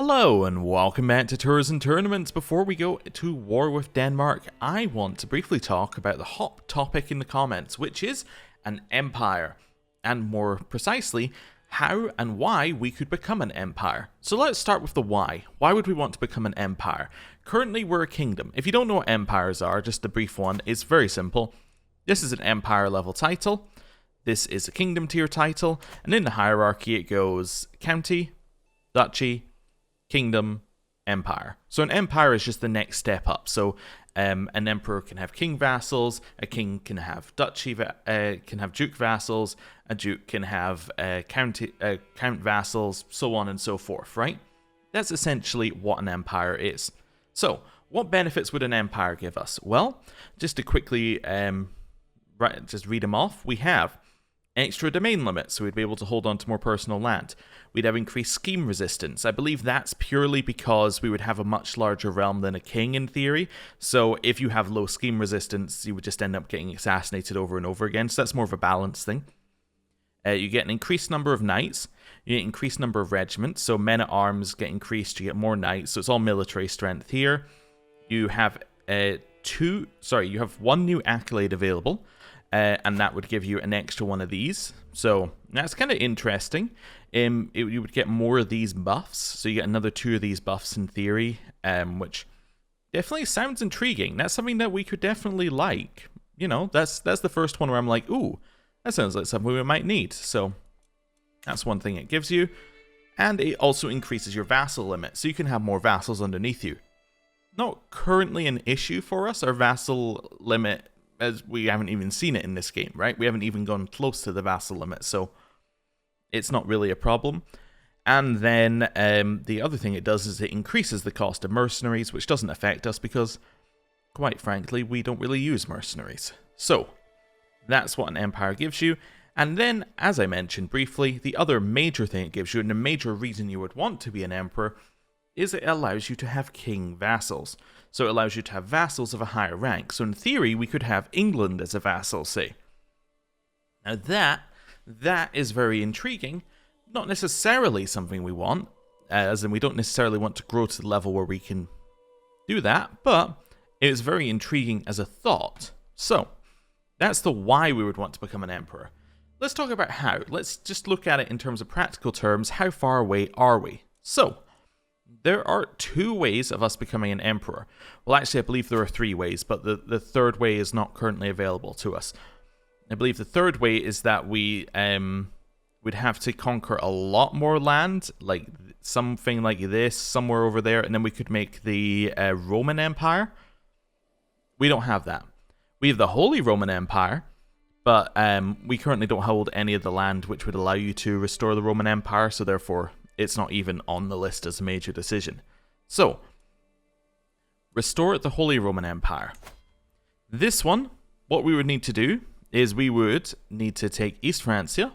Hello and welcome back to Tours and Tournaments. Before we go to war with Denmark, I want to briefly talk about the hot topic in the comments, which is an empire, and more precisely, how and why we could become an empire. So let's start with the why. Why would we want to become an empire? Currently we're a kingdom. If you don't know what empires are, just a brief one, it's very simple. This is an empire level title, this is a kingdom tier title, and in the hierarchy it goes county, duchy, kingdom, empire. So an empire is just the next step up. So an emperor can have king vassals, a king can have can have duke vassals, a duke can have count vassals, so on and so forth, right? That's essentially what an empire is. So what benefits would an empire give us? Well, just to quickly just read them off, we have extra domain limits, so we'd be able to hold on to more personal land. We'd have increased scheme resistance. I believe that's purely because we would have a much larger realm than a king in theory. So if you have low scheme resistance, you would just end up getting assassinated over and over again. So that's more of a balance thing. You get an increased number of knights. You get an increased number of regiments. So men at arms get increased. You get more knights. So it's all military strength here. You have you have one new accolade available. And that would give you an extra one of these. So that's kind of interesting. You would get more of these buffs. So you get another 2 of these buffs in theory, which definitely sounds intriguing. That's something that we could definitely like. You know, that's the first one where I'm like, ooh, that sounds like something we might need. So that's one thing it gives you. And it also increases your vassal limit. So you can have more vassals underneath you. Not currently an issue for us. Our vassal limit, as we haven't even seen it in this game, right? We haven't even gone close to the vassal limit, so it's not really a problem. And then the other thing it does is it increases the cost of mercenaries, which doesn't affect us because, quite frankly, we don't really use mercenaries. So that's what an empire gives you. And then, as I mentioned briefly, the other major thing it gives you, and the major reason you would want to be an emperor, is it allows you to have king vassals. So it allows you to have vassals of a higher rank. So in theory, we could have England as a vassal, say. Now that is very intriguing. Not necessarily something we want, as in we don't necessarily want to grow to the level where we can do that, but it is very intriguing as a thought. So that's the why we would want to become an emperor. Let's talk about how. Let's just look at it in terms of practical terms. How far away are we? So there are 2 ways of us becoming an emperor. Well, actually, I believe there are 3 ways, but the third way is not currently available to us. I believe the third way is that we would have to conquer a lot more land, like something like this, somewhere over there, and then we could make the Roman Empire. We don't have that. We have the Holy Roman Empire, but we currently don't hold any of the land which would allow you to restore the Roman Empire, so therefore it's not even on the list as a major decision. So, restore the Holy Roman Empire. This one, what we would need to do is we would need to take East Francia,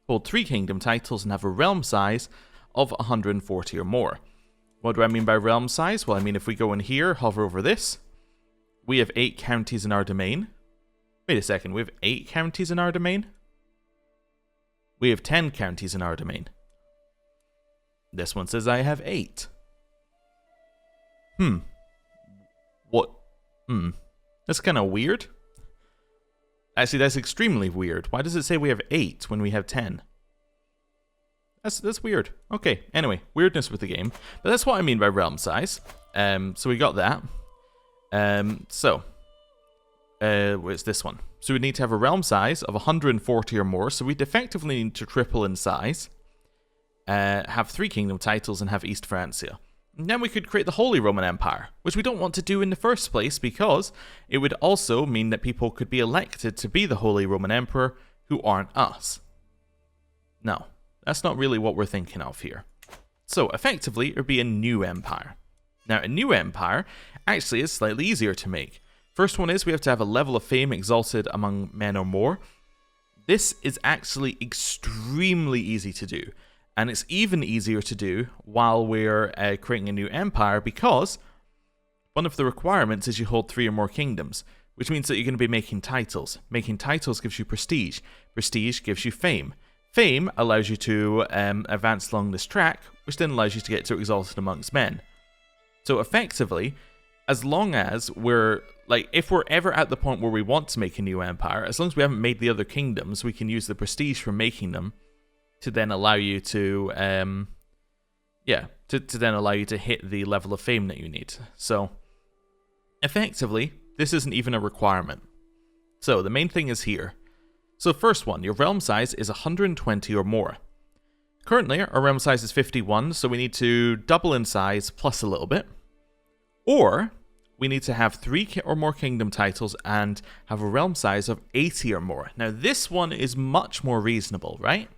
hold 3 kingdom titles, and have a realm size of 140 or more. What do I mean by realm size? Well, I mean if we go in here, hover over this, we have 8 counties in our domain. Wait a second, we have 8 counties in our domain? We have 10 counties in our domain. This one says I have 8. What? That's kind of weird. Actually, that's extremely weird. Why does it say we have 8 when we have 10? That's weird. Okay, anyway, weirdness with the game. But that's what I mean by realm size. So we got that. Where's this one? So we need to have a realm size of 140 or more. So we'd effectively need to triple in size. Have 3 kingdom titles and have East Francia. And then we could create the Holy Roman Empire, which we don't want to do in the first place because it would also mean that people could be elected to be the Holy Roman Emperor who aren't us. No, that's not really what we're thinking of here. So effectively, it would be a new empire. Now, a new empire actually is slightly easier to make. First one is we have to have a level of fame exalted among men or more. This is actually extremely easy to do. And it's even easier to do while we're creating a new empire because one of the requirements is you hold 3 or more kingdoms, which means that you're going to be making titles. Making titles gives you prestige. Prestige gives you fame. Fame allows you to advance along this track, which then allows you to get to Exalted Amongst Men. So effectively, as long as we're, like, if we're ever at the point where we want to make a new empire, as long as we haven't made the other kingdoms, we can use the prestige from making them to then allow you to, to then allow you to hit the level of fame that you need. So, effectively, this isn't even a requirement. So, the main thing is here. So, first one, your realm size is 120 or more. Currently, our realm size is 51, so we need to double in size plus a little bit. Or, we need to have 3 or more kingdom titles and have a realm size of 80 or more. Now, this one is much more reasonable, right?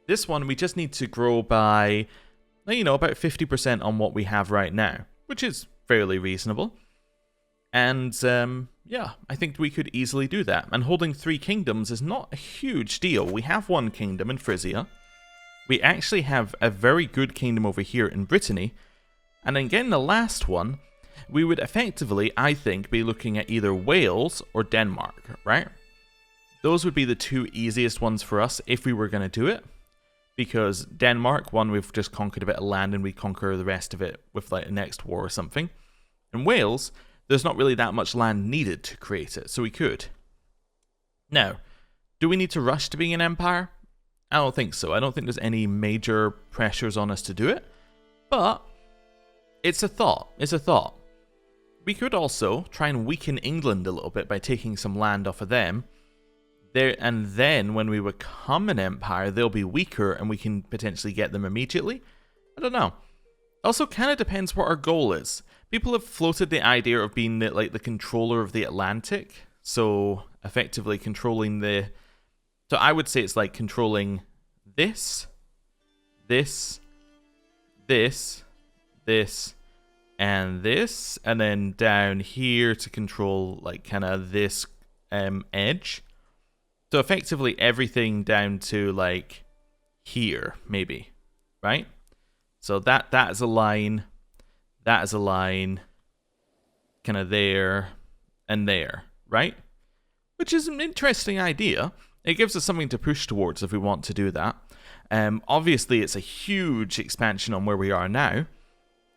This one, we just need to grow by, you know, about 50% on what we have right now, which is fairly reasonable. And, yeah, I think we could easily do that. And holding 3 kingdoms is not a huge deal. We have 1 kingdom in Frisia. We actually have a very good kingdom over here in Brittany. And then getting the last one, we would effectively, I think, be looking at either Wales or Denmark, right? Those would be the 2 easiest ones for us if we were going to do it. Because Denmark, one, we've just conquered a bit of land and we conquer the rest of it with like the next war or something. And Wales, there's not really that much land needed to create it, so we could. Now, do we need to rush to being an empire? I don't think so. I don't think there's any major pressures on us to do it. But it's a thought. It's a thought. We could also try and weaken England a little bit by taking some land off of them. And then when we become an empire, they'll be weaker and we can potentially get them immediately. I don't know. Also, kind of depends what our goal is. People have floated the idea of being the controller of the Atlantic. So, effectively controlling the... So I would say it's like controlling this, this, this, this, and this. And then down here to control like kind of this edge. So effectively everything down to like here, maybe, right? So that is a line, that is a line, kind of there and there, right? Which is an interesting idea. It gives us something to push towards if we want to do that. Obviously, it's a huge expansion on where we are now.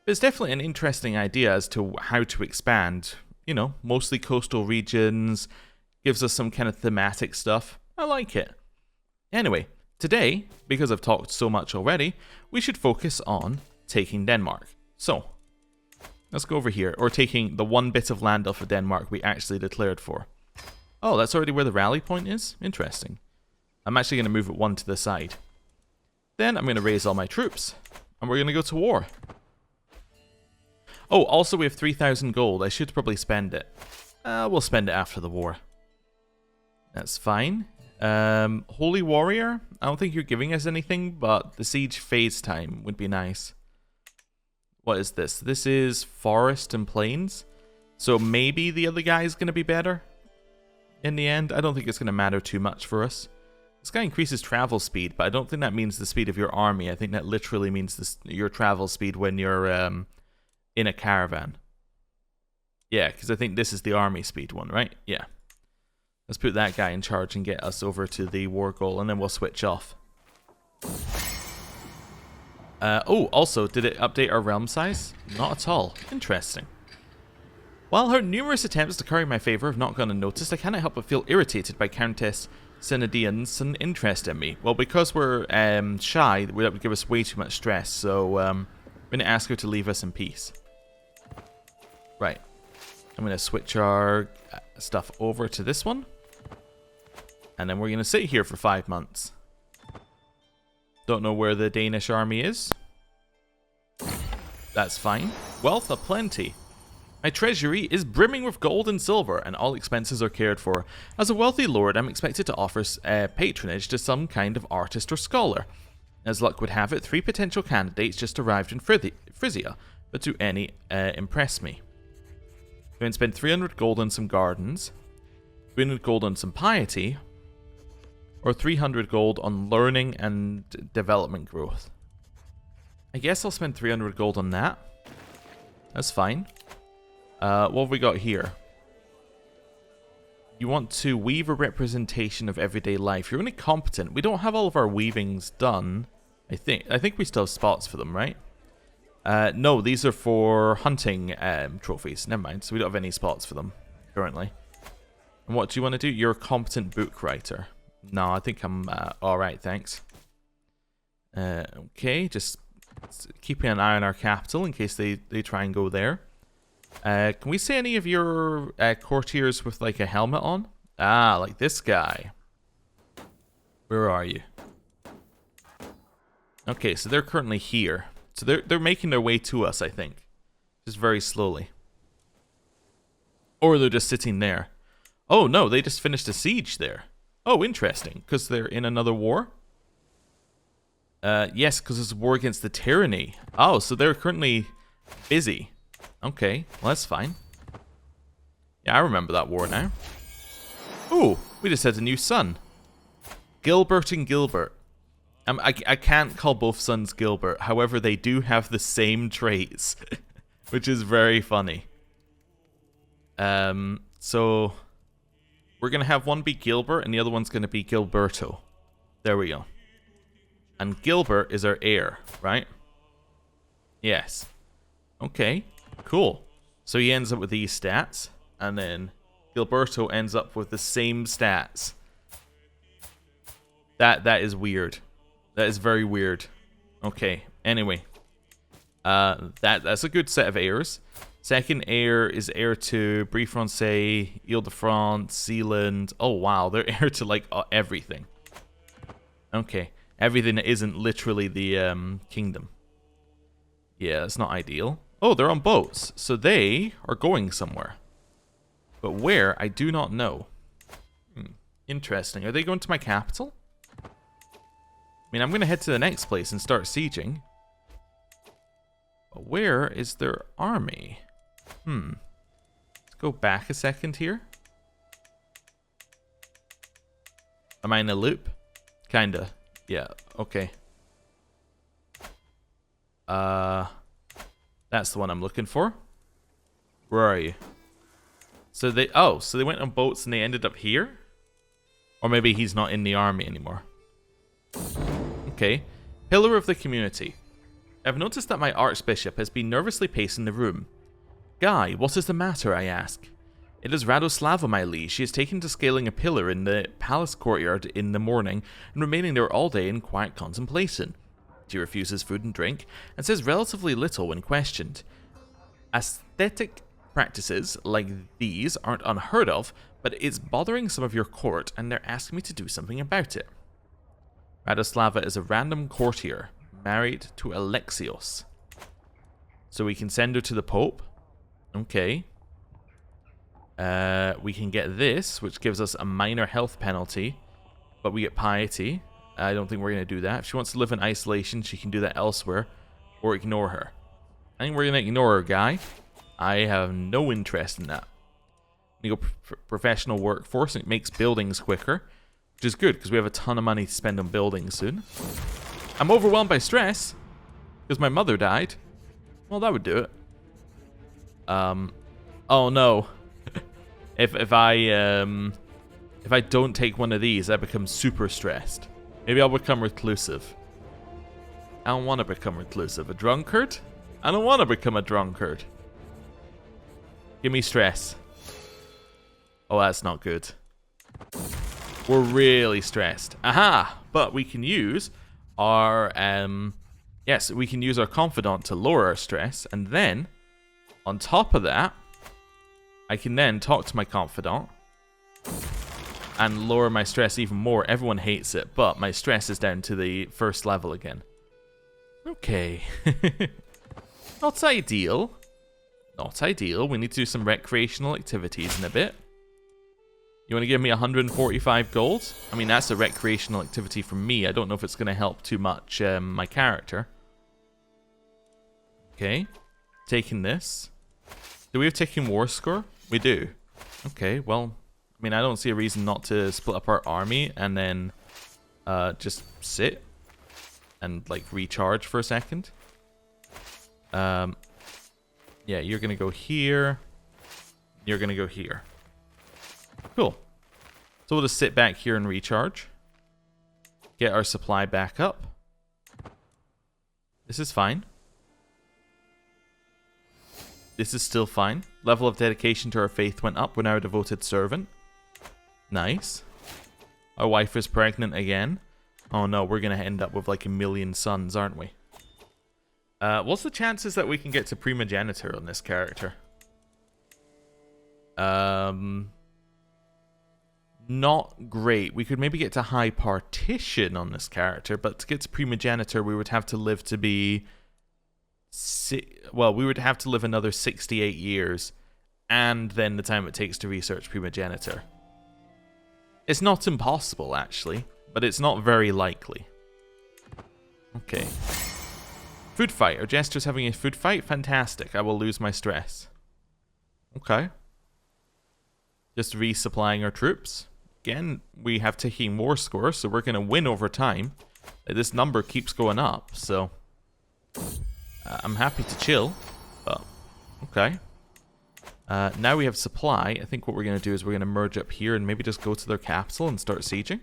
But it's definitely an interesting idea as to how to expand. You know, mostly coastal regions. Gives us some kind of thematic stuff. I like it. Anyway, today, because I've talked so much already, we should focus on taking Denmark. So, let's go over here. Or taking the 1 bit of land off of Denmark we actually declared for. Oh, that's already where the rally point is? Interesting. I'm actually going to move it 1 to the side. Then I'm going to raise all my troops. And we're going to go to war. Oh, also we have 3,000 gold. I should probably spend it. We'll spend it after the war. That's fine. Holy Warrior? I don't think you're giving us anything, but the siege phase time would be nice. What is this? This is forest and plains. So maybe the other guy is going to be better. In the end, I don't think it's going to matter too much for us. This guy increases travel speed, but I don't think that means the speed of your army. I think that literally means your travel speed when you're in a caravan. Yeah, because I think this is the army speed one, right? Yeah. Let's put that guy in charge and get us over to the war goal, and then we'll switch off. Oh, also, did it update our realm size? Not at all. Interesting. While her numerous attempts to curry my favour have not gone unnoticed, I cannot help but feel irritated by Countess Synodian's interest in me. Well, because we're shy, that would give us way too much stress, so we're going to ask her to leave us in peace. Right. I'm going to switch our stuff over to this one. And then we're going to sit here for 5 months. Don't know where the Danish army is. That's fine. Wealth aplenty. My treasury is brimming with gold and silver, and all expenses are cared for. As a wealthy lord, I'm expected to offer patronage to some kind of artist or scholar. As luck would have it, 3 potential candidates just arrived in Frisia, but do any impress me? I'm going to spend 300 gold on some gardens, 300 gold on some piety, or 300 gold on learning and development growth. I guess I'll spend 300 gold on that. That's fine. What have we got here? You want to weave a representation of everyday life. You're only competent. We don't have all of our weavings done. I think we still have spots for them, right? No, these are for hunting trophies. Never mind. So we don't have any spots for them currently. And what do you want to do? You're a competent book writer. No, I think I'm alright, thanks. Okay, just keeping an eye on our capital in case they try and go there. Can we see any of your courtiers with like a helmet on? Ah, like this guy. Where are you? Okay, so they're currently here. So they're making their way to us, I think. Just very slowly. Or they're just sitting there. Oh no, they just finished a siege there. Oh, interesting. Because they're in another war? Yes, because it's a war against the tyranny. Oh, so they're currently busy. Okay, well that's fine. Yeah, I remember that war now. Ooh, we just had a new son. Gilbert and Gilbert. I can't call both sons Gilbert. However, they do have the same traits. Which is very funny. So we're going to have one be Gilbert and the other one's going to be Gilberto. There we go. And Gilbert is our heir, right? Yes. Okay, cool. So he ends up with these stats, and then Gilberto ends up with the same stats. That is weird. That is very weird. Okay, anyway. That's a good set of heirs. Second heir is heir to Brie Francais, Ile-de-France, Zealand. Oh wow, they're heir to like everything. Okay, everything that isn't literally the kingdom. Yeah, that's not ideal. Oh, they're on boats, so they are going somewhere. But where, I do not know. Interesting. Are they going to my capital? I mean, I'm going to head to the next place and start sieging. But where is their army? Let's go back a second here. Am I in a loop? Kinda. Yeah, okay. That's the one I'm looking for. Where are you? So they went on boats and they ended up here? Or maybe he's not in the army anymore. Okay. Pillar of the community. I've noticed that my archbishop has been nervously pacing the room. Guy, what is the matter, I ask. It is Radoslava, my liege. She has taken to scaling a pillar in the palace courtyard in the morning and remaining there all day in quiet contemplation. She refuses food and drink and says relatively little when questioned. Aesthetic practices like these aren't unheard of, but it's bothering some of your court and they're asking me to do something about it. Radoslava is a random courtier, married to Alexios. So we can send her to the Pope. Okay. We can get this, which gives us a minor health penalty, but we get piety. I don't think we're going to do that. If she wants to live in isolation, she can do that elsewhere, or ignore her. I think we're going to ignore her, Guy. I have no interest in that. We go professional workforce, and it makes buildings quicker, which is good, because we have a ton of money to spend on buildings soon. I'm overwhelmed by stress, because my mother died. Well, that would do it. Oh no. If I don't take one of these, I become super stressed. Maybe I'll become reclusive. I don't want to become reclusive. A drunkard? I don't want to become a drunkard. Give me stress. Oh, that's not good. We're really stressed. Aha! But we can use our yes, we can use our confidant to lower our stress, and then on top of that, I can then talk to my confidant and lower my stress even more. Everyone hates it, but my stress is down to the first level again. Okay. Not ideal. Not ideal. We need to do some recreational activities in a bit. You want to give me 145 gold? I mean, that's a recreational activity for me. I don't know if it's going to help too much my character. Okay. Taking this. Do we have taking war score? We do. Okay, well, I mean, I don't see a reason not to split up our army and then just sit and, like, recharge for a second. Yeah, you're going to go here. You're going to go here. Cool. So we'll just sit back here and recharge. Get our supply back up. This is fine. This is still fine. Level of dedication to our faith went up. We're now a devoted servant. Nice. Our wife is pregnant again. Oh no, we're going to end up with like 1 million sons, aren't we? What's the chances that we can get to primogeniture on this character? Not great. We could maybe get to high partition on this character, but to get to primogeniture, we would have to live to be... we would have to live another 68 years, and then the time it takes to research primogeniture. It's not impossible, actually, but it's not very likely. Okay. Food fight. Our jester's having a food fight? Fantastic. I will lose my stress. Okay. Just resupplying our troops. Again, we have taking war score, so we're going to win over time. This number keeps going up, so... I'm happy to chill, but... Okay. Now we have supply. I think what we're going to do is we're going to merge up here and maybe just go to their capital and start sieging.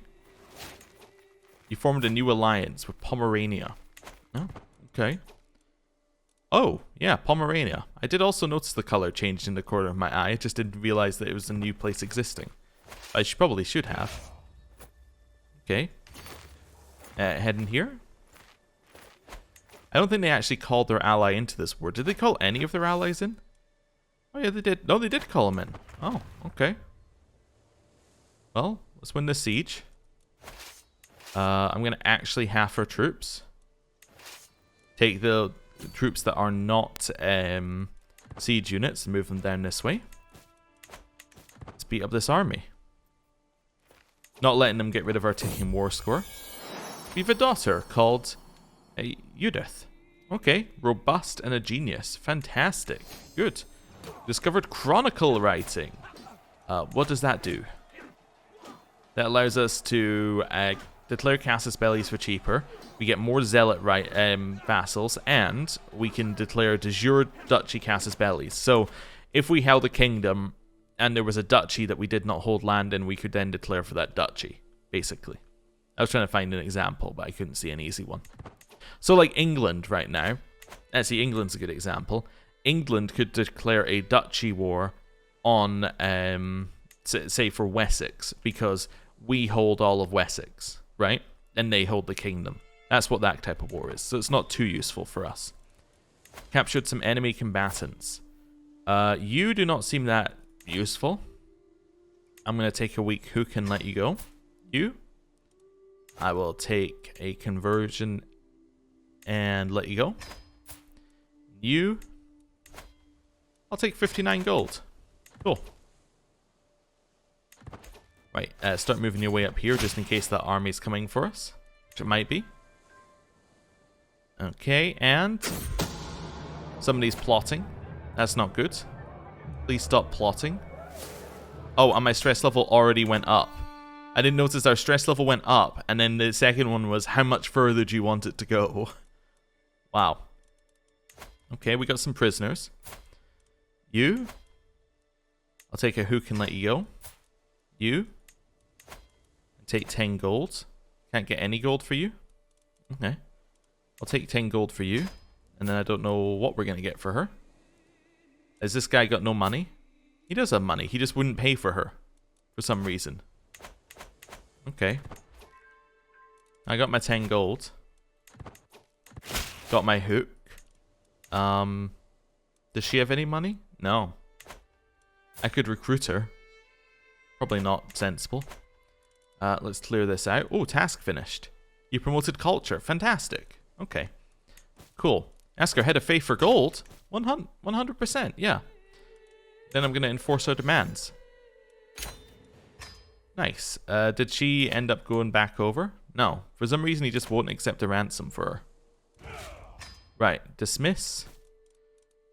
You formed a new alliance with Pomerania. Oh, okay. Oh, yeah, Pomerania. I did also notice the color changed in the corner of my eye. I just didn't realize that it was a new place existing. I probably should have. Okay. Heading here. I don't think they actually called their ally into this war. Did they call any of their allies in? Oh, yeah, they did. No, they did call them in. Oh, okay. Well, let's win this siege. I'm going to actually half our troops. Take the troops that are not siege units and move them down this way. Let's beat up this army. Not letting them get rid of our taking war score. We have a daughter called Judith. Okay, robust and a genius. Fantastic. Good. Discovered chronicle writing. What does that do? That allows us to declare casus bellis for cheaper. We get more zealot vassals, and we can declare de jure duchy casus bellis. So, if we held a kingdom and there was a duchy that we did not hold land in, we could then declare for that duchy, basically. I was trying to find an example, but I couldn't see an easy one. So, like England right now, actually England's a good example. England could declare a duchy war on, say, for Wessex, because we hold all of Wessex, right? And they hold the kingdom. That's what that type of war is, so it's not too useful for us. Captured some enemy combatants. You do not seem that useful. I'm going to take a weak hook and let you go. You. I will take a conversion and let you go. You. I'll take 59 gold. Cool. Right, start moving your way up here just in case that army's coming for us. Which it might be. Okay, and somebody's plotting. That's not good. Please stop plotting. Oh, and my stress level already went up. I didn't notice our stress level went up, and then the second one was how much further do you want it to go? Wow. Okay, we got some prisoners. You. I'll take a hook and let you go. You. Take 10 gold. Can't get any gold for you. Okay. I'll take 10 gold for you. And then I don't know what we're going to get for her. Has this guy got no money? He does have money. He just wouldn't pay for her. For some reason. Okay. I got my 10 gold. Got my hook. Does she have any money? No. I could recruit her. Probably not sensible. Let's clear this out. Oh, task finished. You promoted culture. Fantastic. Okay. Cool. Ask our head of faith for gold. 100%, yeah. Then I'm going to enforce our demands. Nice. Did she end up going back over? No. For some reason, he just won't accept a ransom for her. Right. Dismiss.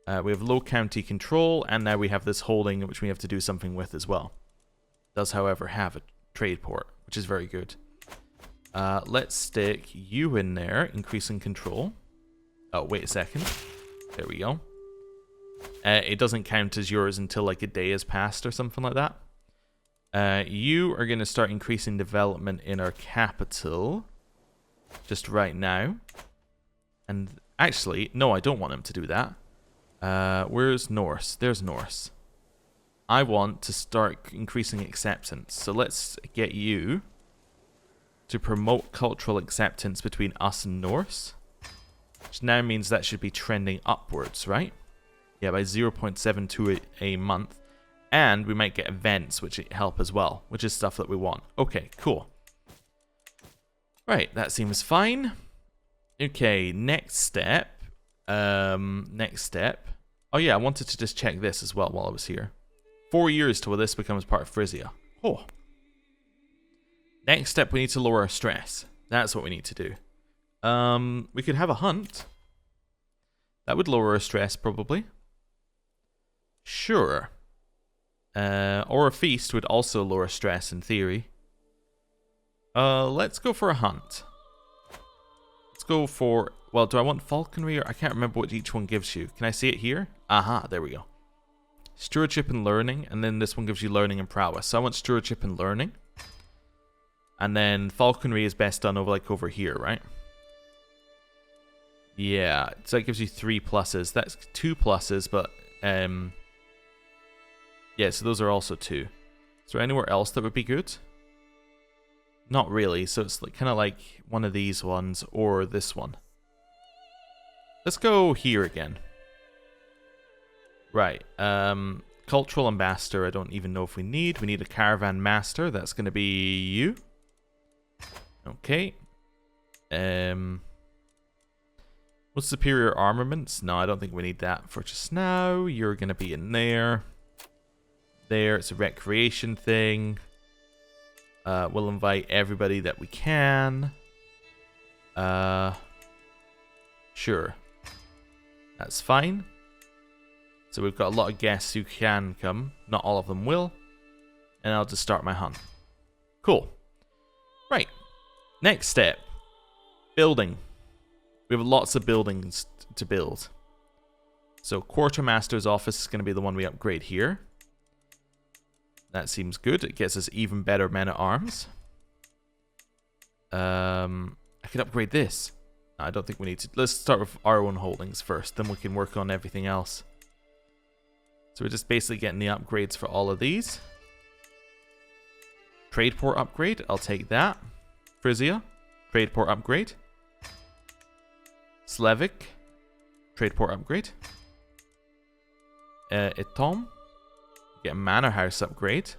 We have low county control, and now we have this holding, which we have to do something with as well. Does, however, have a trade port, which is very good. Let's stick you in there, increasing control. Oh, wait a second. There we go. It doesn't count as yours until like a day has passed or something like that. You are going to start increasing development in our capital. Just right now. And actually, no, I don't want him to do that. Where's Norse? There's Norse. I want to start increasing acceptance. So let's get you to promote cultural acceptance between us and Norse. Which now means that should be trending upwards, right? Yeah, by 0.72 a month. And we might get events which help as well, which is stuff that we want. Okay, cool. Right, that seems fine. Okay, next step. Next step. Oh yeah, I wanted to just check this as well while I was here. 4 years till this becomes part of Frisia. Oh. Next step, we need to lower our stress. That's what we need to do. We could have a hunt. That would lower our stress, probably. Sure. Or a feast would also lower stress in theory. Let's go for a hunt. Let's go for... Well, do I want falconry or... I can't remember what each one gives you. Can I see it here? Aha, there we go. Stewardship and learning, and then this one gives you learning and prowess. So I want stewardship and learning. And then falconry is best done over here, right? Yeah, so it gives you 3 pluses. That's 2 pluses, but yeah, so those are also 2. Is there anywhere else that would be good? Not really, so it's kind of like one of these ones or this one. Let's go here again. Right, cultural ambassador, I don't even know if we need. We need a caravan master, that's going to be you. Okay. What's superior armaments? No, I don't think we need that for just now. You're going to be in there. There, it's a recreation thing. We'll invite everybody that we can. Sure. That's fine. So we've got a lot of guests who can come. Not all of them will. And I'll just start my hunt. Cool. Right. Next step. Building. We have lots of buildings to build. So Quartermaster's office is going to be the one we upgrade here. That seems good. It gets us even better men-at-arms. I could upgrade this. No, I don't think we need to. Let's start with our own holdings first. Then we can work on everything else. So we're just basically getting the upgrades for all of these. Trade port upgrade. I'll take that. Frisia. Trade port upgrade. Slavic. Trade port upgrade. Etom. Get a manor house upgrade.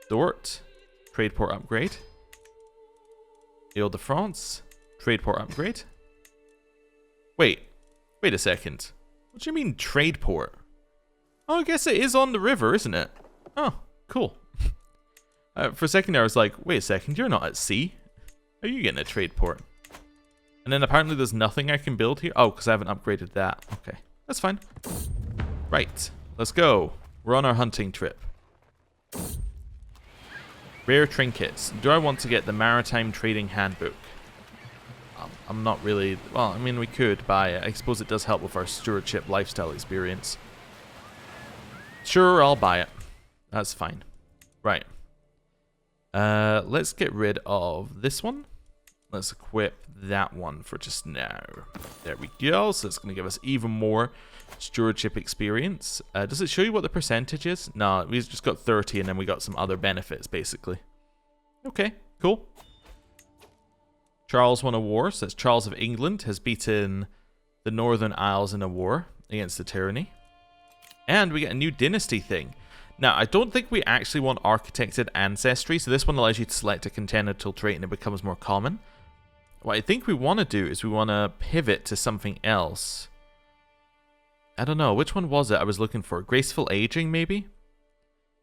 Dort. Trade port upgrade. Ile-de-France. Trade port upgrade. Wait a second. What do you mean trade port? Oh, I guess it is on the river, isn't it? Oh, cool. For a second there I was like, wait a second, you're not at sea. How are you getting a trade port? And then apparently there's nothing I can build here. Oh, because I haven't upgraded that. Okay, that's fine. Right, let's go. We're on our hunting trip. Rare trinkets. Do I want to get the Maritime Trading Handbook? I'm not really... Well, I mean, we could buy it. I suppose it does help with our stewardship lifestyle experience. Sure, I'll buy it. That's fine. Right. Let's get rid of this one. Let's equip that one for just now. There we go. So it's going to give us even more stewardship experience. Does it show you what the percentage is? No, we've just got 30 and then we got some other benefits, basically. Okay, cool. Charles won a war. So that's Charles of England has beaten the Northern Isles in a war against the tyranny. And we get a new dynasty thing. Now, I don't think we actually want architected ancestry, so this one allows you to select a contender-till trait and it becomes more common. What I think we want to do is we want to pivot to something else. I don't know, which one was it I was looking for? Graceful aging, maybe?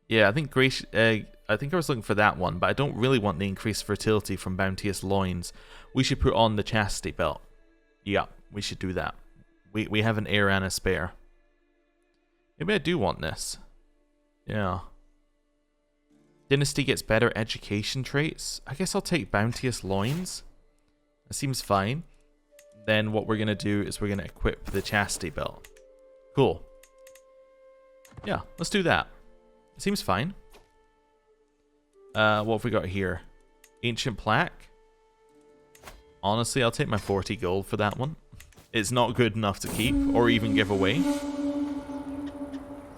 Yeah, I think I was looking for that one, but I don't really want the increased fertility from bounteous loins. We should put on the chastity belt. Yeah, we should do that. We have an heir and a spare. Maybe I do want this. Yeah. Dynasty gets better education traits. I guess I'll take bounteous loins. That seems fine. Then what we're going to do is we're going to equip the chastity belt. Cool. Yeah, let's do that. It seems fine. What have we got here? Ancient plaque. Honestly, I'll take my 40 gold for that one. It's not good enough to keep or even give away.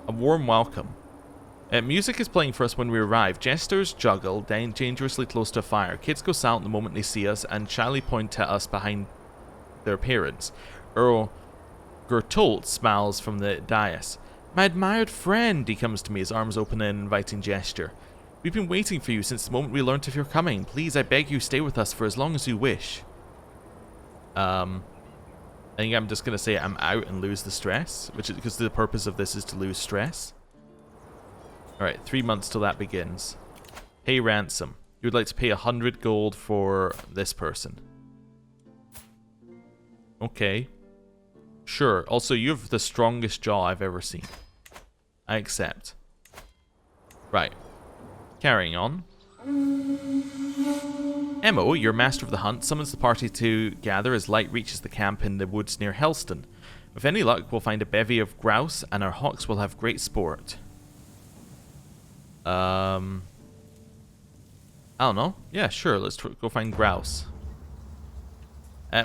A warm welcome. Music is playing for us when we arrive. Jesters juggle dangerously close to a fire. Kids go silent the moment they see us and shyly point at us behind their parents. Earl Gertolt smiles from the dais. My admired friend, he comes to me, his arms open in an inviting gesture. We've been waiting for you since the moment we learnt of your coming. Please, I beg you, stay with us for as long as you wish. I think I'm just going to say I'm out and lose the stress, which is because the purpose of this is to lose stress. Alright, 3 months till that begins. Pay ransom. You would like to pay 100 gold for this person. Okay. Sure. Also, you have the strongest jaw I've ever seen. I accept. Right. Carrying on. Emo, your master of the hunt, summons the party to gather as light reaches the camp in the woods near Helston. With any luck, we'll find a bevy of grouse, and our hawks will have great sport. I don't know. Yeah, sure, let's go find grouse.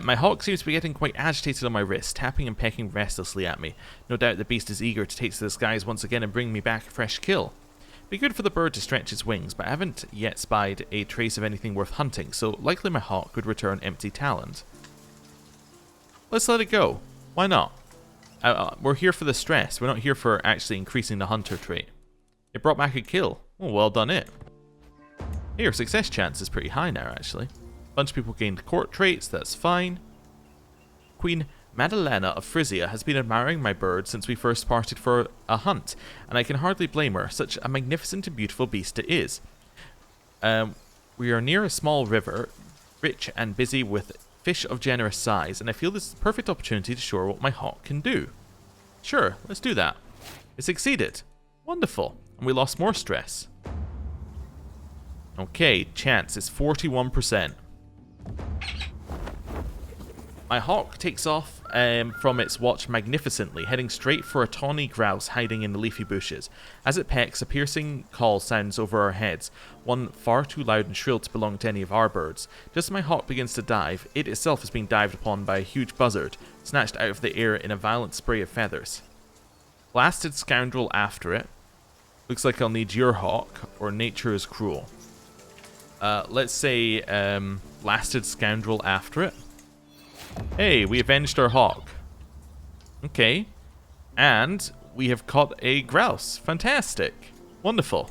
My hawk seems to be getting quite agitated on my wrist, tapping and pecking restlessly at me. No doubt the beast is eager to take to the skies once again and bring me back a fresh kill. Be good for the bird to stretch its wings, but I haven't yet spied a trace of anything worth hunting, so likely my hawk would return empty-taloned. Let's let it go. Why not? We're here for the stress. We're not here for actually increasing the hunter trait. It brought back a kill. Oh, well done it. Hey, your success chance is pretty high now, actually. A bunch of people gained court traits, that's fine. Queen Madalena of Frisia has been admiring my bird since we first parted for a hunt, and I can hardly blame her. Such a magnificent and beautiful beast it is. We are near a small river, rich and busy with fish of generous size, and I feel this is the perfect opportunity to show her what my hawk can do. Sure, let's do that. It succeeded. Wonderful. And we lost more stress. Okay, chance is 41%. My hawk takes off from its watch magnificently, heading straight for a tawny grouse hiding in the leafy bushes. As it pecks, a piercing call sounds over our heads, one far too loud and shrill to belong to any of our birds. Just as my hawk begins to dive, it itself is being dived upon by a huge buzzard, snatched out of the air in a violent spray of feathers. Blasted scoundrel after it. Looks like I'll need your hawk, or nature is cruel. Let's say, blasted scoundrel after it. Hey, we avenged our hawk. Okay. And we have caught a grouse. Fantastic. Wonderful.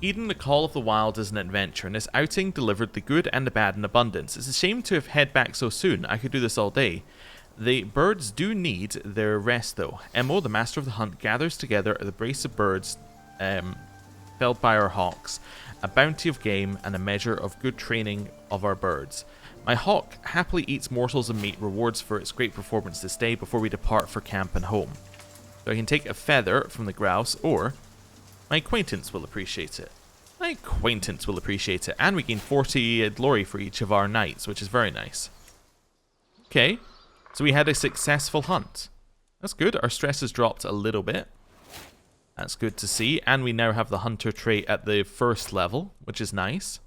Eden, the Call of the Wild is an adventure, and this outing delivered the good and the bad in abundance. It's a shame to have head back so soon. I could do this all day. The birds do need their rest, though. Emo, the master of the hunt, gathers together the brace of birds felled by our hawks, a bounty of game, and a measure of good training of our birds. My hawk happily eats morsels of meat, rewards for its great performance this day before we depart for camp and home. So I can take a feather from the grouse, or my acquaintance will appreciate it. My acquaintance will appreciate it, and we gain 40 glory for each of our knights, which is very nice. Okay, so we had a successful hunt. That's good. Our stress has dropped a little bit. That's good to see. And we now have the hunter trait at the first level, which is nice.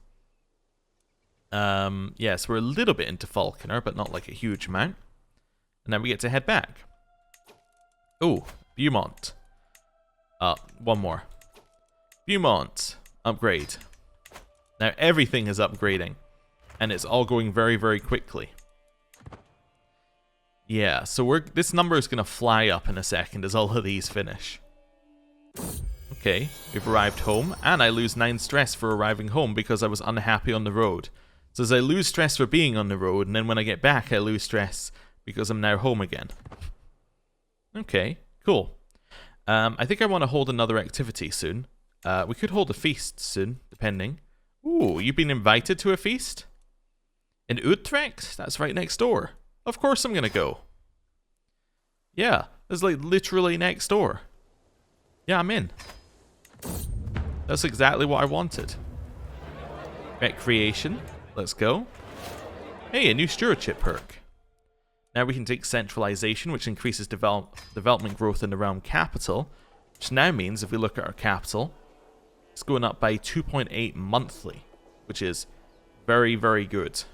Yes, we're a little bit into falconer, but not like a huge amount. And then we get to head back. Oh, Beaumont. One more. Beaumont. Upgrade. Now everything is upgrading. And it's all going very, very quickly. Yeah, so this number is going to fly up in a second as all of these finish. Okay, we've arrived home, and I lose 9 stress for arriving home because I was unhappy on the road. So as I lose stress for being on the road, and then when I get back I lose stress because I'm now home again. Okay, cool. I think I want to hold another activity soon. We could hold a feast soon, depending. Ooh, you've been invited to a feast? In Utrecht? That's right next door. Of course I'm going to go. Yeah, it's like literally next door. Yeah, I'm in. That's exactly what I wanted. Recreation. Let's go. Hey, a new stewardship perk. Now we can take centralization, which increases development growth in the realm capital. Which now means if we look at our capital, it's going up by 2.8 monthly, which is very, very good.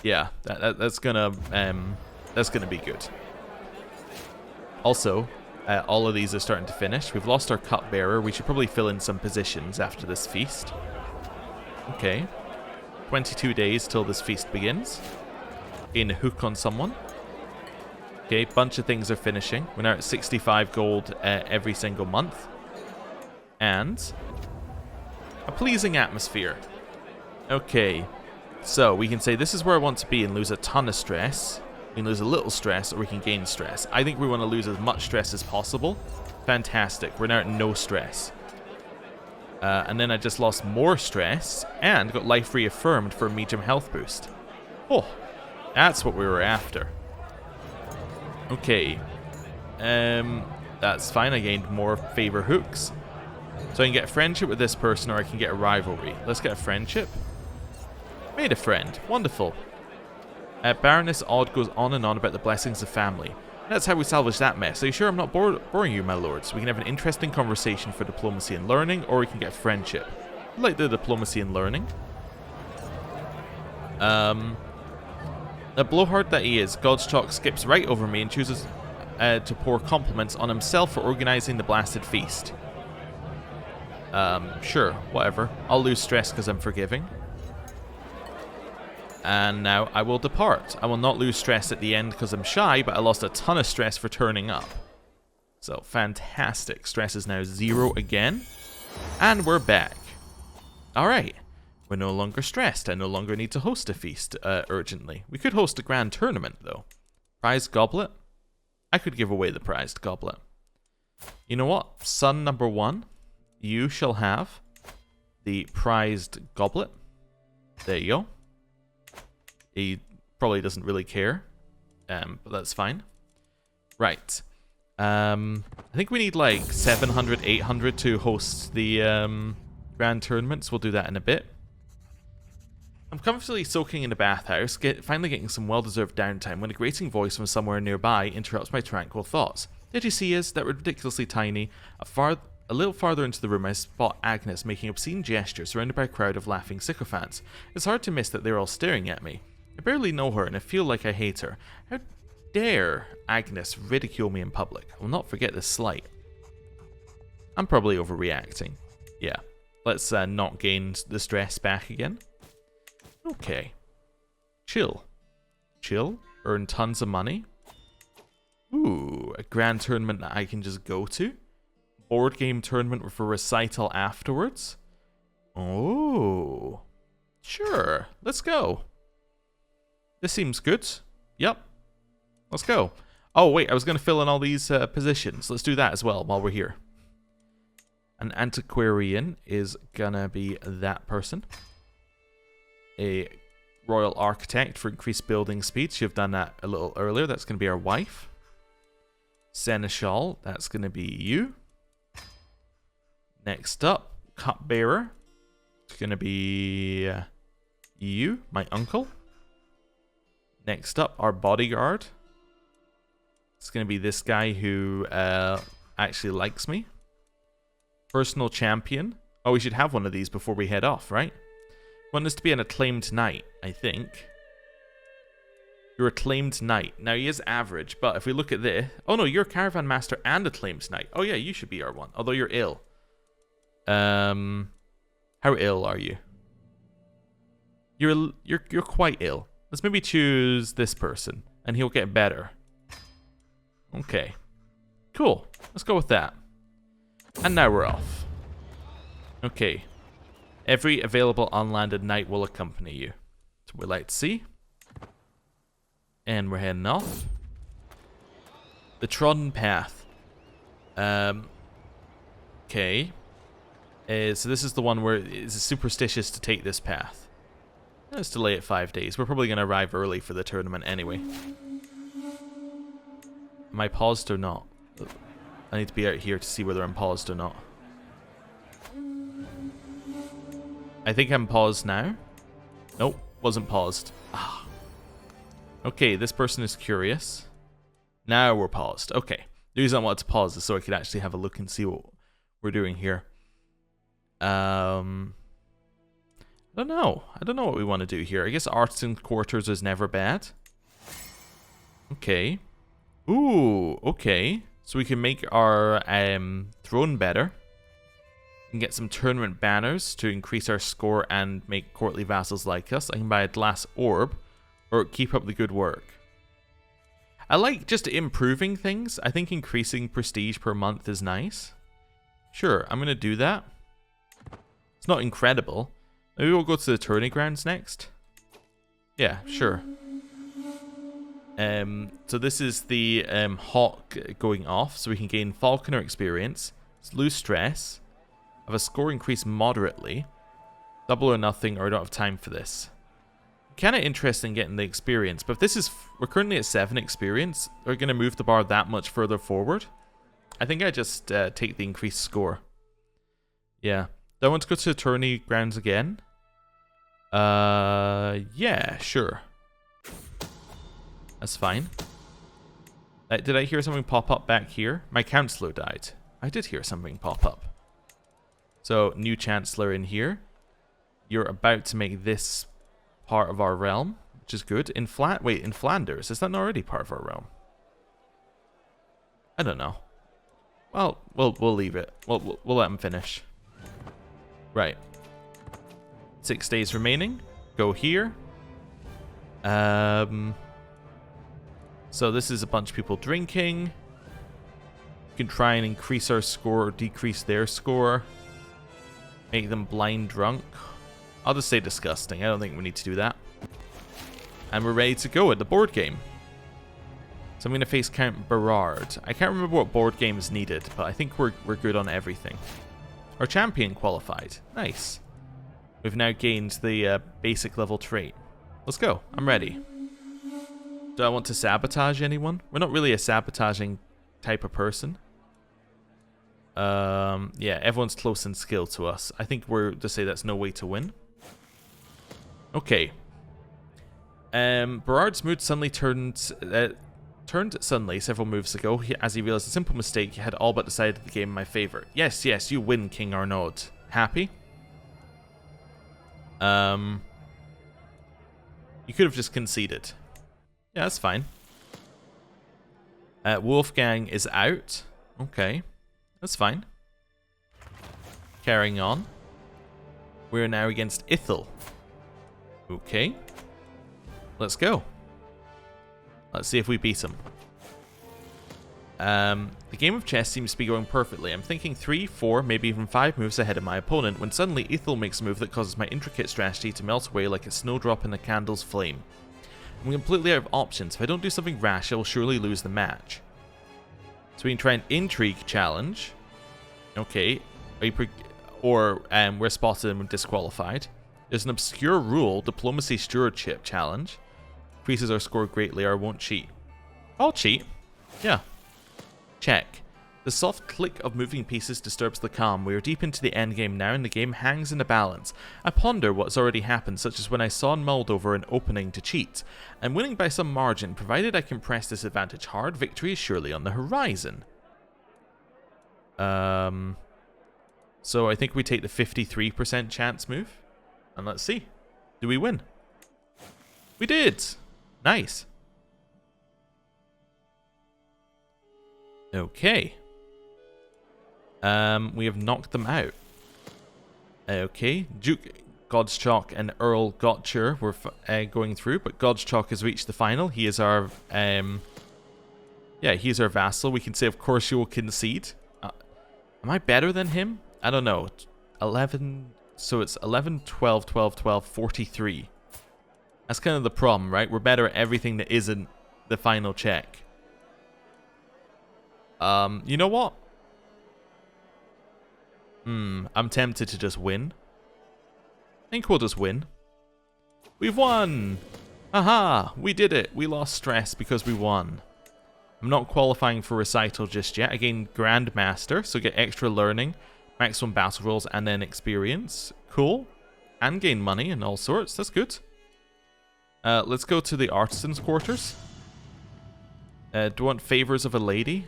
Yeah, that's gonna be good. Also, all of these are starting to finish. We've lost our cupbearer. We should probably fill in some positions after this feast. Okay. 22 days till this feast begins. Gain a hook on someone. Okay, bunch of things are finishing. We're now at 65 gold every single month. And a pleasing atmosphere. Okay, so we can say this is where I want to be and lose a ton of stress. We can lose a little stress, or we can gain stress. I think we want to lose as much stress as possible. Fantastic. We're now at no stress. And then I just lost more stress and got life reaffirmed for a medium health boost. Oh, that's what we were after. Okay. That's fine. I gained more favor hooks. So I can get a friendship with this person, or I can get a rivalry. Let's get a friendship. Made a friend. Wonderful. Baroness Odd goes on and on about the blessings of family. That's how we salvage that mess. Are you sure I'm not boring you, my lords? We can have an interesting conversation for diplomacy and learning, or we can get friendship. I like the diplomacy and learning. The blowhard that he is, Godstalk skips right over me and chooses to pour compliments on himself for organizing the blasted feast. Sure, whatever. I'll lose stress because I'm forgiving. And now I will depart. I will not lose stress at the end because I'm shy, but I lost a ton of stress for turning up. So, fantastic. Stress is now 0 again. And we're back. Alright. We're no longer stressed. I no longer need to host a feast urgently. We could host a grand tournament, though. Prized goblet? I could give away the prized goblet. You know what? Son number 1, you shall have the prized goblet. There you go. He probably doesn't really care, but that's fine. Right. I think we need like 700, 800 to host the grand tournaments. We'll do that in a bit. I'm comfortably soaking in a bathhouse, finally getting some well-deserved downtime when a grating voice from somewhere nearby interrupts my tranquil thoughts. Did you see us? That were ridiculously tiny. A little farther into the room, I spot Agnes making obscene gestures surrounded by a crowd of laughing sycophants. It's hard to miss that they're all staring at me. I barely know her, and I feel like I hate her. How dare Agnes ridicule me in public? I will not forget this slight. I'm probably overreacting. Yeah. Let's not gain the stress back again. Okay. Chill. Chill? Earn tons of money? Ooh, a grand tournament that I can just go to? Board game tournament with a recital afterwards? Oh. Sure. Let's go. This seems good. Yep. Let's go. Oh, wait. I was going to fill in all these positions. Let's do that as well while we're here. An antiquarian is going to be that person. A royal architect for increased building speeds. You've done that a little earlier. That's going to be our wife. Seneschal. That's going to be you. Next up, cupbearer. It's going to be you, my uncle. Next up, our bodyguard. It's going to be this guy who actually likes me. Personal champion. Oh, we should have one of these before we head off, right? Want this to be an acclaimed knight, I think. You're acclaimed knight. Now, he is average, but if we look at this... Oh, no, you're a caravan master and acclaimed knight. Oh, yeah, you should be our one, although you're ill. How ill are you? You're quite ill. Let's maybe choose this person, and he'll get better. Okay. Cool. Let's go with that. And now we're off. Okay. Every available unlanded knight will accompany you. So we like to see. And we're heading off. The trodden path. Okay. So this is the one where it's superstitious to take this path. Let's delay it 5 days. We're probably going to arrive early for the tournament anyway. Am I paused or not? I need to be out here to see whether I'm paused or not. I think I'm paused now. Nope, wasn't paused. Ah. Okay, this person is curious. Now we're paused. Okay. The reason I wanted to pause is so I could actually have a look and see we're doing here. I don't know. I don't know what we want to do here. I guess artisan quarters is never bad. Okay. Ooh, okay. So we can make our throne better. We can get some tournament banners to increase our score and make courtly vassals like us. I can buy a glass orb or keep up the good work. I like just improving things. I think increasing prestige per month is nice. Sure, I'm going to do that. It's not incredible. Maybe we'll go to the tourney grounds next. Yeah, sure. So this is the hawk going off, so we can gain falconer experience, lose stress, have a score increase moderately, double or nothing, or I don't have time for this. Kind of interested in getting the experience, but if this is, we're currently at 7 experience, we're going to move the bar that much further forward. I think I just take the increased score. Yeah. Do I want to go to the tourney grounds again? Yeah, sure. That's fine. Did I hear something pop up back here? My counselor died. I did hear something pop up. So, new chancellor in here. You're about to make this part of our realm, which is good. In Flanders, is that not already part of our realm? I don't know. Well, we'll leave it. We'll let him finish. Right. 6 days remaining. Go here. So this is a bunch of people drinking. We can try and increase our score or decrease their score. Make them blind drunk. I'll just say disgusting. I don't think we need to do that. And we're ready to go at the board game. So I'm going to face Count Berard. I can't remember what board games needed, but I think we're good on everything. Our champion qualified. Nice. We've now gained the basic level trait. Let's go. I'm ready. Do I want to sabotage anyone? We're not really a sabotaging type of person. Yeah, everyone's close in skill to us. I think we're to say that's no way to win. Okay. Berard's mood suddenly turned suddenly several moves ago as he realized a simple mistake had all but decided the game in my favor. Yes, yes, you win, King Arnaud. Happy? You could have just conceded. Yeah, that's fine. Wolfgang is out. Okay. That's fine. Carrying on. We're now against Ithil. Okay. Let's go. Let's see if we beat him. The game of chess seems to be going perfectly. I'm thinking 3, 4, maybe even 5 moves ahead of my opponent when suddenly Ithil makes a move that causes my intricate strategy to melt away like a snowdrop in a candle's flame. I'm completely out of options. If I don't do something rash, I will surely lose the match. So we can try an intrigue challenge. Okay. We're spotted and disqualified. There's an obscure rule, diplomacy stewardship challenge. Increases our score greatly or I won't cheat. I'll cheat. Yeah. Check. The soft click of moving pieces disturbs the calm. We are deep into the endgame now and the game hangs in the balance. I ponder what's already happened, such as when I saw and mulled over an opening to cheat. I'm winning by some margin. Provided I can press this advantage hard, victory is surely on the horizon. So I think we take the 53% chance move. And let's see. Do we win? We did! Nice. Okay. We have knocked them out. Okay. Duke Godschalk and Earl Gotcher were going through, but Godschalk has reached the final. He is our... yeah, he's our vassal. We can say, of course, you will concede. Am I better than him? I don't know. 11... So it's 11, 12, 12, 12, 43. That's kind of the problem, right? We're better at everything that isn't the final check. You know what? I'm tempted to just win. I think we'll just win. We've won! Aha! We did it! We lost stress because we won. I'm not qualifying for recital just yet. I gained Grandmaster, so get extra learning, maximum battle rolls, and then experience. Cool. And gain money and all sorts. That's good. Let's go to the artisan's quarters. Do you want favors of a lady?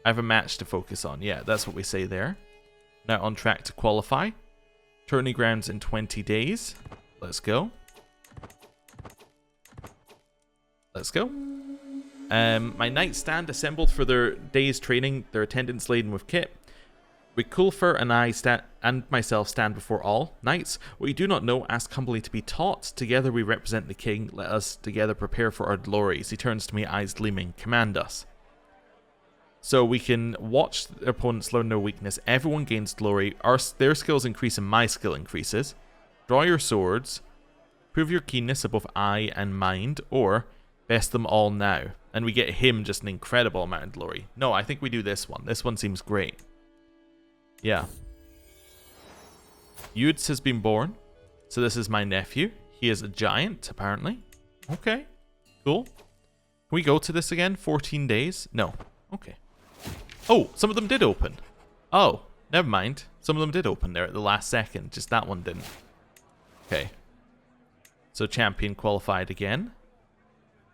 I have a match to focus on. Yeah, that's what we say there. Now on track to qualify. Tourney grounds in 20 days. Let's go. Let's go. My knights stand assembled for their day's training, their attendants laden with kit. Riculfer and I myself stand before all knights. What you do not know, ask humbly to be taught. Together we represent the king. Let us together prepare for our glories. He turns to me, eyes gleaming. Command us. So we can watch the opponents learn their weakness. Everyone gains glory. Their skills increase and my skill increases. Draw your swords. Prove your keenness of both eye and mind. Or best them all now. And we get him just an incredible amount of glory. No, I think we do this one. This one seems great. Yeah. Yudes has been born. So this is my nephew. He is a giant, apparently. Okay. Cool. Can we go to this again? 14 days? No. Okay. Oh, some of them did open. Oh, never mind. Some of them did open there at the last second. Just that one didn't. Okay. So champion qualified again.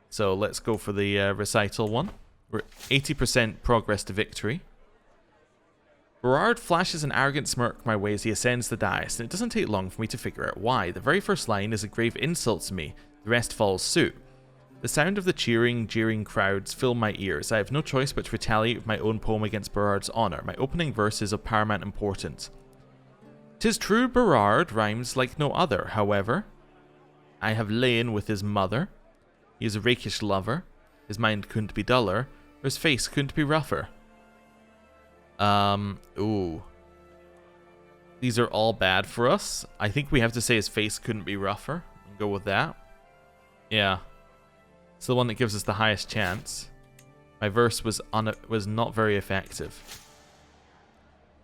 So let's go for the recital one. We're 80% progress to victory. Berard flashes an arrogant smirk my way as he ascends the dais, and it doesn't take long for me to figure out why. The very first line is a grave insult to me. The rest follows suit. The sound of the cheering, jeering crowds fill my ears. I have no choice but to retaliate with my own poem against Berard's honour. My opening verse is of paramount importance. 'Tis true Berard rhymes like no other, however. I have lain with his mother. He is a rakish lover. His mind couldn't be duller, or his face couldn't be rougher. Ooh. These are all bad for us. I think we have to say his face couldn't be rougher. And go with that. Yeah. It's the one that gives us the highest chance. My verse was not very effective.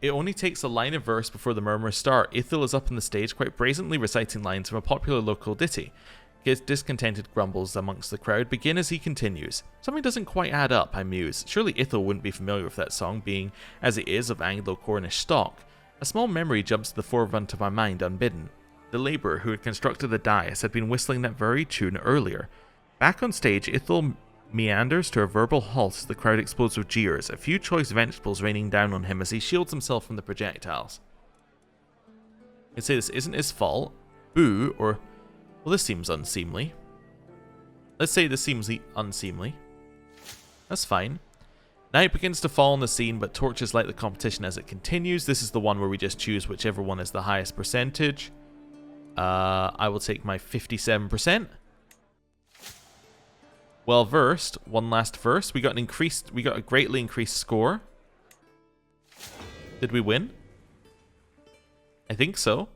It only takes a line of verse before the murmurs start. Ithil is up on the stage, quite brazenly reciting lines from a popular local ditty. His discontented grumbles amongst the crowd begin as he continues. Something doesn't quite add up, I muse. Surely Ithil wouldn't be familiar with that song, being, as it is, of Anglo-Cornish stock. A small memory jumps to the forefront of my mind unbidden. The labourer who had constructed the dais had been whistling that very tune earlier. Back on stage, Ithil meanders to a verbal halt as the crowd explodes with jeers, a few choice vegetables raining down on him as he shields himself from the projectiles. I'd say this isn't his fault. Boo, or... well, this seems unseemly. Let's say this seems unseemly. That's fine. Night begins to fall on the scene, but torches light the competition as it continues. This is the one where we just choose whichever one is the highest percentage. I will take my 57%. Well versed. One last verse. We got a greatly increased score. Did we win? I think so.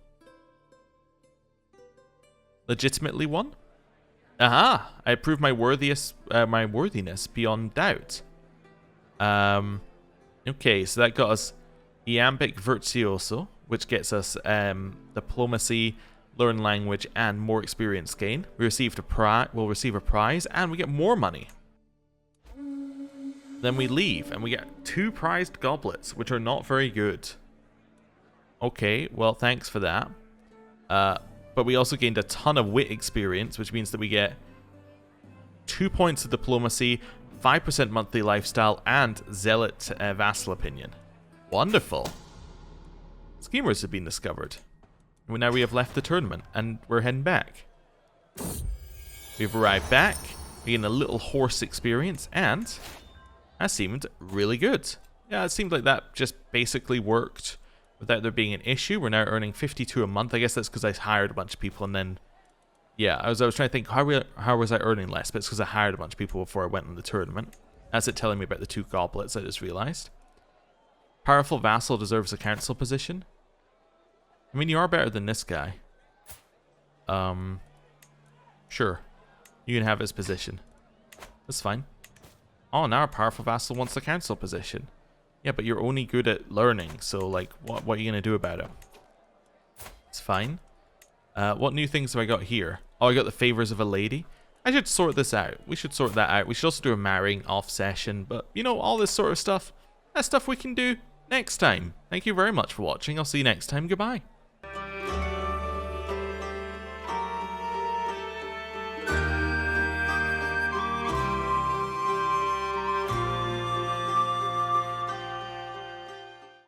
Legitimately won? Aha! I proved my worthiness beyond doubt. Okay, so that got us Iambic Virtuoso, which gets us diplomacy, learn language, and more experience gain. We'll receive a prize, and we get more money. Then we leave, and we get 2 prized goblets, which are not very good. Okay, well, thanks for that. But we also gained a ton of wit experience, which means that we get 2 points of diplomacy, 5% monthly lifestyle, and zealot vassal opinion. Wonderful. Schemers have been discovered. Now we have left the tournament, and we're heading back. We've arrived back. We gained a little horse experience, and that seemed really good. Yeah, it seemed like that just basically worked without there being an issue. We're now earning 52 a month. I guess that's because I hired a bunch of people, and then, yeah, I was trying to think, how was I earning less? But it's because I hired a bunch of people before I went on the tournament. That's it telling me about the 2 goblets, I just realized. Powerful vassal deserves a council position. I mean, you are better than this guy. Sure. You can have his position. That's fine. Oh, now a powerful vassal wants the council position. Yeah, but you're only good at learning, so, like, what are you going to do about it? It's fine. What new things have I got here? Oh, I got the favors of a lady. I should sort this out. We should sort that out. We should also do a marrying off session, but, you know, all this sort of stuff, that's stuff we can do next time. Thank you very much for watching. I'll see you next time. Goodbye.